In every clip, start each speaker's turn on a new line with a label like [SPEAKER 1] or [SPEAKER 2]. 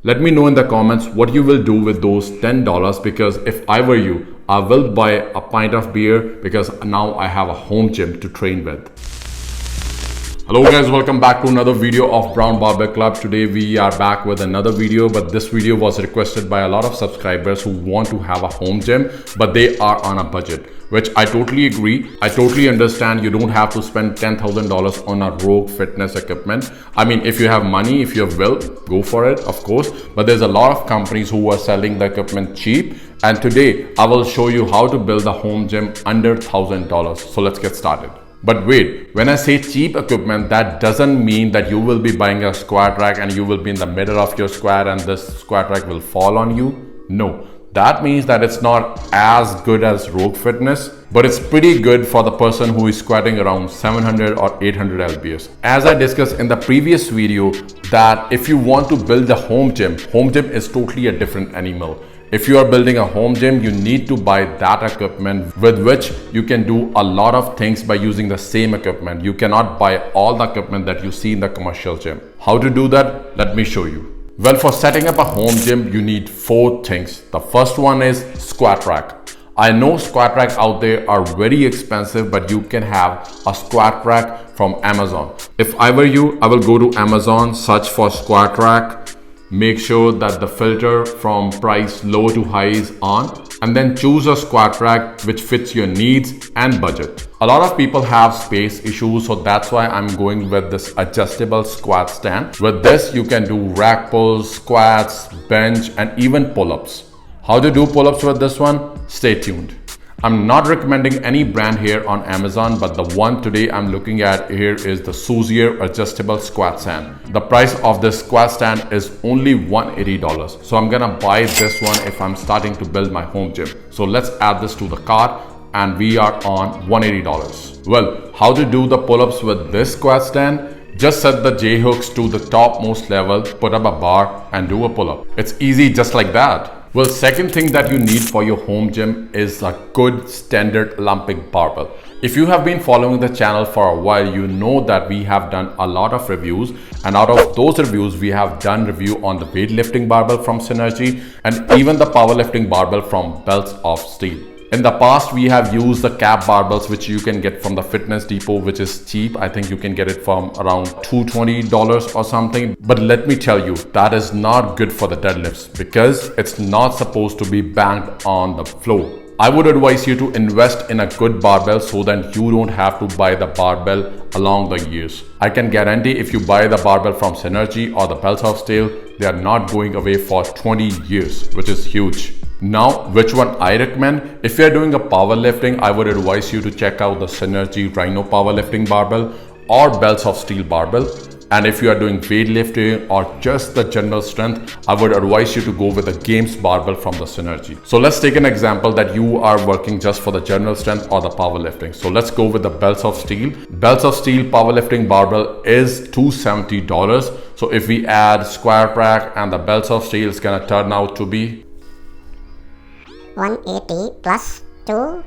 [SPEAKER 1] Let me know in the comments what you will do with those $10 because if I were you, I will buy a pint of beer because now I have a home gym to train with. Hello guys, welcome back to another video of Brown Barbell Club. Today we are back with another video, but this video was requested by a lot of subscribers who want to have a home gym, but they are on a budget, which I totally agree. I totally understand you don't have to spend $10,000 on a Rogue fitness equipment. I mean, if you have money, if you have will, go for it, of course. But there's a lot of companies who are selling the equipment cheap. And today I will show you how to build a home gym under $1,000. So let's get started. But wait, when I say cheap equipment, that doesn't mean that you will be buying a squat rack and you will be in the middle of your squat and this squat rack will fall on you. No, that means that it's not as good as Rogue Fitness, but it's pretty good for the person who is squatting around 700 or 800 lbs. As I discussed in the previous video, that if you want to build a home gym is totally a different animal. If you are building a home gym, you need to buy that equipment with which you can do a lot of things by using the same equipment. You cannot buy all the equipment that you see in the commercial gym. How to do that? Let me show you. Well, for setting up a home gym, you need 4 things. The first one is squat rack. I know squat rack out there are very expensive, but you can have a squat rack from Amazon. If I were you, I will go to Amazon, search for squat rack. Make sure that the filter from price low to high is on, and then choose a squat rack which fits your needs and budget. A lot of people have space issues, so that's why I'm going with this adjustable squat stand. With this, you can do rack pulls, squats, bench, and even pull-ups. How to do pull-ups with this one? Stay tuned. I'm not recommending any brand here on Amazon, but the one today I'm looking at here is the Souzier adjustable squat stand. The price of this squat stand is only $180. So I'm gonna buy this one if I'm starting to build my home gym. So let's add this to the cart and we are on $180. Well, how to do the pull-ups with this squat stand? Just set the J hooks to the topmost level, put up a bar and do a pull-up. It's easy just like that. Well, second thing that you need for your home gym is a good standard Olympic barbell. If you have been following the channel for a while, you know that we have done a lot of reviews, and out of those reviews, we have done review on the weightlifting barbell from Synergy and even the powerlifting barbell from Belts of Steel. In the past, we have used the cap barbells which you can get from the Fitness Depot, which is cheap. I think you can get it from around $220 or something. But let me tell you, that is not good for the deadlifts because it's not supposed to be banged on the floor. I would advise you to invest in a good barbell so that you don't have to buy the barbell along the years. I can guarantee if you buy the barbell from Synergy or the Belts of Steel, they are not going away for 20 years, which is huge. Now, which one I recommend? If you're doing a powerlifting, I would advise you to check out the Synergy Rhino powerlifting barbell or Belts of Steel barbell. And if you are doing weightlifting or just the general strength, I would advise you to go with the Games barbell from the Synergy. So let's take an example that you are working just for the general strength or the powerlifting. So let's go with the Belts of Steel. Belts of Steel powerlifting barbell is $270. So if we add squat rack and the Belts of Steel, it's gonna turn out to be
[SPEAKER 2] 180 plus 2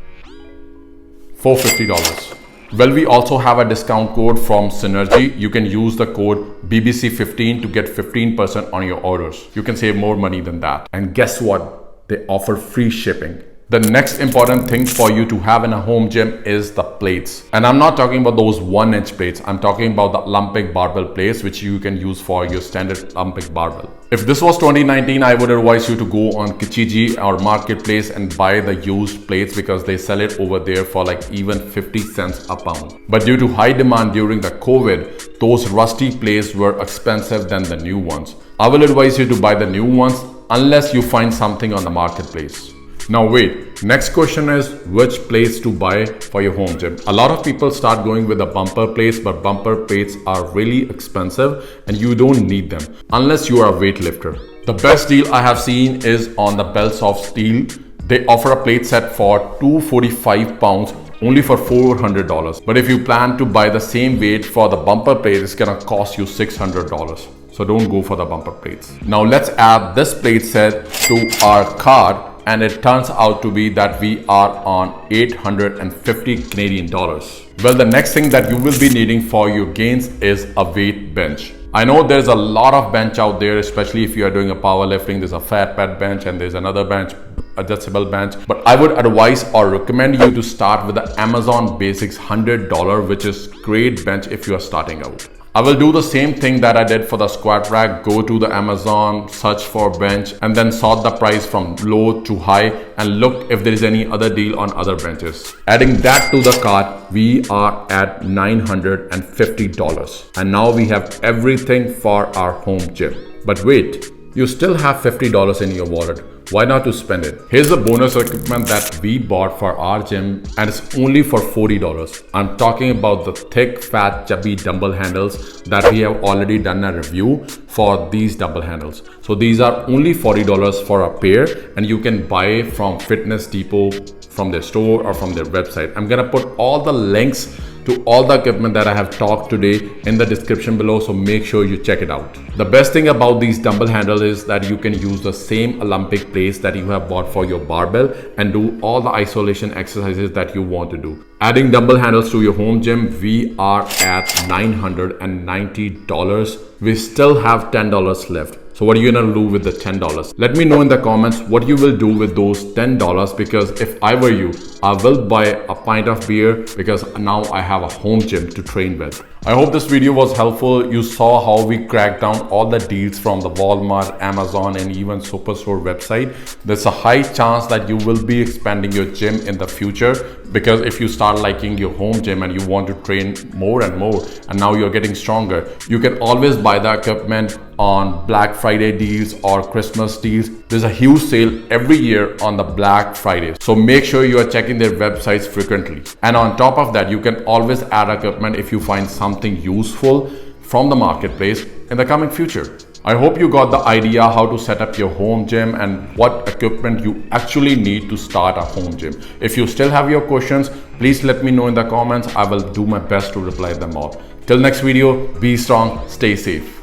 [SPEAKER 1] $450. Well, we also have a discount code from Synergy. You can use the code BBC15 to get 15% on your orders. You can save more money than that. And guess what? They offer free shipping. The next important thing for you to have in a home gym is the plates. And I'm not talking about those 1-inch plates. I'm talking about the Olympic barbell plates, which you can use for your standard Olympic barbell. If this was 2019, I would advise you to go on Kijiji or Marketplace and buy the used plates because they sell it over there for like even 50 cents a pound. But due to high demand during the COVID, those rusty plates were expensive than the new ones. I will advise you to buy the new ones unless you find something on the marketplace. Now wait, next question is which plates to buy for your home gym. A lot of people start going with the bumper plates, but bumper plates are really expensive and you don't need them unless you are a weightlifter. The best deal I have seen is on the Belts of Steel. They offer a plate set for 245 pounds only for $400. But if you plan to buy the same weight for the bumper plate, it's gonna cost you $600. So don't go for the bumper plates. Now let's add this plate set to our card, and it turns out to be that we are on 850 Canadian dollars. Well, the next thing that you will be needing for your gains is a weight bench. I know there's a lot of bench out there, especially if you are doing a powerlifting. There's a fat pad bench and there's another bench, adjustable bench. But I would advise or recommend you to start with the Amazon Basics $100, which is great bench if you are starting out. I will do the same thing that I did for the squat rack. Go to the Amazon, search for bench, and then sort the price from low to high and look if there is any other deal on other benches. Adding that to the cart, we are at $950. And now we have everything for our home gym. But wait, you still have $50 in your wallet. Why not to spend it? Here's the bonus equipment that we bought for our gym and it's only for $40. I'm talking about the thick, fat, chubby dumbbell handles that we have already done a review for these dumbbell handles. So these are only $40 for a pair and you can buy from Fitness Depot, from their store or from their website. I'm gonna put all the links to all the equipment that I have talked today in the description below, so make sure you check it out. The best thing about these dumbbell handles is that you can use the same Olympic plates that you have bought for your barbell and do all the isolation exercises that you want to do. Adding dumbbell handles to your home gym, we are at $990. We still have $10 left. So what are you gonna do with the $10? Let me know in the comments what you will do with those $10, because if I were you, I will buy a pint of beer because now I have a home gym to train with. I hope this video was helpful. You saw how we cracked down all the deals from the Walmart, Amazon, and even Superstore website. There's a high chance that you will be expanding your gym in the future, because if you start liking your home gym and you want to train more and more, and now you're getting stronger, you can always buy the equipment on Black Friday deals or Christmas deals. There's a huge sale every year on the Black Friday. So make sure you are checking their websites frequently. And on top of that, you can always add equipment if you find something useful from the marketplace in the coming future. I hope you got the idea how to set up your home gym and what equipment you actually need to start a home gym. If you still have your questions, please let me know in the comments. I will do my best to reply them all. Till next video, be strong, stay safe.